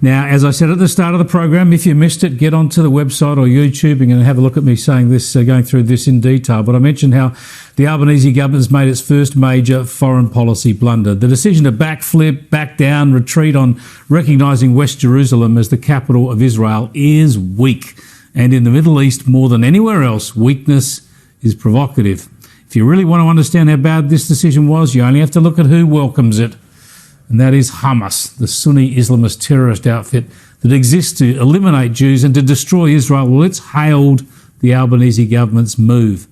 Now, as I said at the start of the program, if you missed it, get onto the website or YouTube and have a look at me saying this, going through this in detail. But I mentioned how the Albanese government has made its first major foreign policy blunder. The decision to backflip, back down, retreat on recognising West Jerusalem as the capital of Israel is weak. And in the Middle East, more than anywhere else, weakness is provocative. If you really want to understand how bad this decision was, you only have to look at who welcomes it. And that is Hamas, the Sunni Islamist terrorist outfit that exists to eliminate Jews and to destroy Israel. Well, it's hailed the Albanese government's move.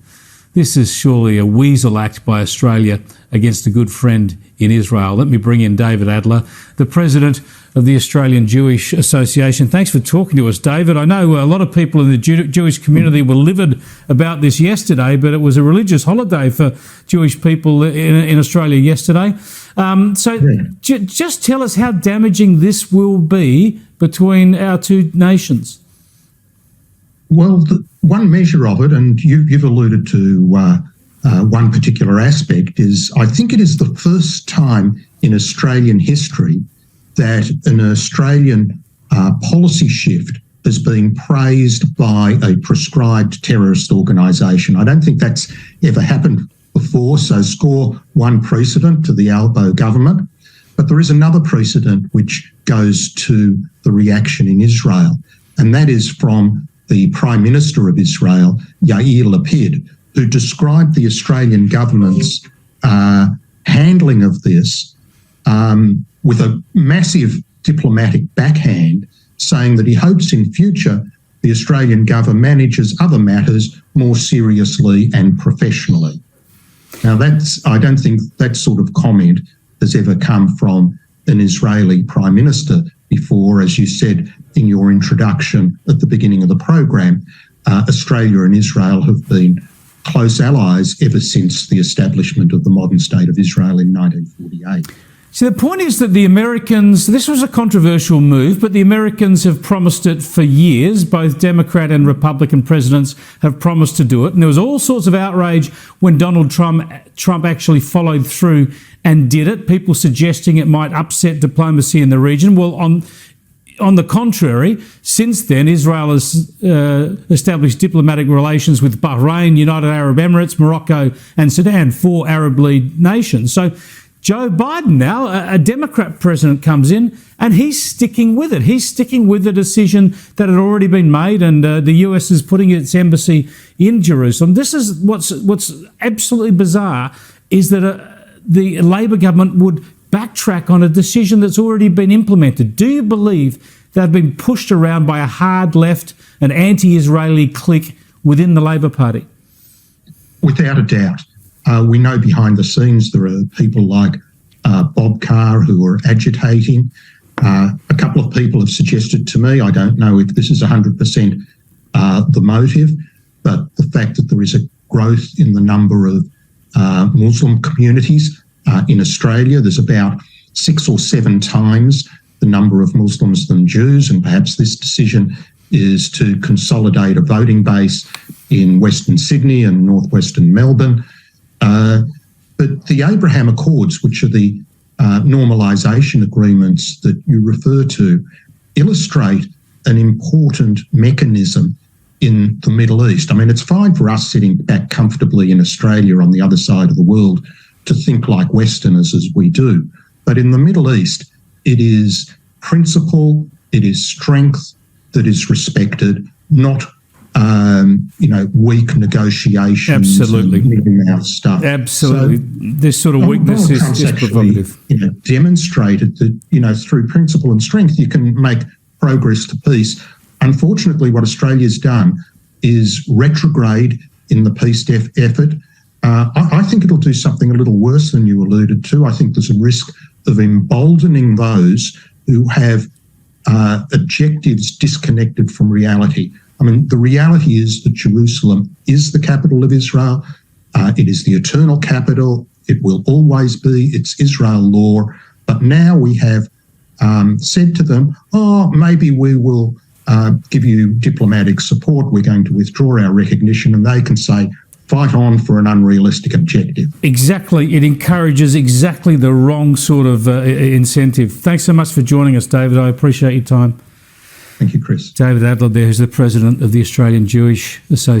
This is surely a weasel act by Australia against a good friend in Israel. Let me bring in David Adler, the president of the Australian Jewish Association. Thanks for talking to us, David. I know a lot of people in the Jewish community were livid about this yesterday, but it was a religious holiday for Jewish people in Australia yesterday. Just tell us how damaging this will be between our two nations. Well, one measure of it, and you've alluded to one particular aspect, is I think it is the first time in Australian history that an Australian policy shift has been praised by a proscribed terrorist organisation. I don't think that's ever happened before, so score one precedent to the Albo government. But there is another precedent which goes to the reaction in Israel, and that is from the Prime Minister of Israel, Yair Lapid, who described the Australian government's handling of this with a massive diplomatic backhand, saying that he hopes in future the Australian government manages other matters more seriously and professionally. Now, I don't think that sort of comment has ever come from an Israeli Prime Minister before. As you said in your introduction at the beginning of the program, Australia and Israel have been close allies ever since the establishment of the modern state of Israel in 1948. So the point is that the Americans, this was a controversial move, but the Americans have promised it for years. Both Democrat and Republican presidents have promised to do it. And there was all sorts of outrage when Donald Trump actually followed through and did it, people suggesting it might upset diplomacy in the region. Well, on the contrary, since then, Israel has established diplomatic relations with Bahrain, United Arab Emirates, Morocco and Sudan, 4 Arab League nations. So Joe Biden now, a Democrat president, comes in and he's sticking with it. He's sticking with the decision that had already been made, and the US is putting its embassy in Jerusalem. This is what's absolutely bizarre, is that the Labor government would backtrack on a decision that's already been implemented. Do you believe they've been pushed around by a hard left and anti-Israeli clique within the Labor Party? Without a doubt. We know behind the scenes there are people like Bob Carr who are agitating. A couple of people have suggested to me, I don't know if this is 100% the motive, but the fact that there is a growth in the number of Muslim communities in Australia. There's about 6 or 7 times the number of Muslims than Jews, and perhaps this decision is to consolidate a voting base in Western Sydney and northwestern Melbourne. But the Abraham Accords, which are the normalisation agreements that you refer to, illustrate an important mechanism in the Middle East. I mean, it's fine for us sitting back comfortably in Australia on the other side of the world to think like Westerners as we do. But in the Middle East, it is principle, it is strength that is respected, not weak negotiations. Absolutely. And stuff. Absolutely. So, this sort of weakness is provocative. Demonstrated that, through principle and strength, you can make progress to peace. Unfortunately, what Australia's done is retrograde in the peace effort. I think it'll do something a little worse than you alluded to. I think there's a risk of emboldening those who have objectives disconnected from reality. I mean, the reality is that Jerusalem is the capital of Israel. It is the eternal capital. It will always be. It's Israel law. But now we have said to them, maybe we will give you diplomatic support. We're going to withdraw our recognition. And they can say, fight on for an unrealistic objective. Exactly. It encourages exactly the wrong sort of incentive. Thanks so much for joining us, David. I appreciate your time. Thank you, Chris. David Adler there, who's the president of the Australian Jewish Association.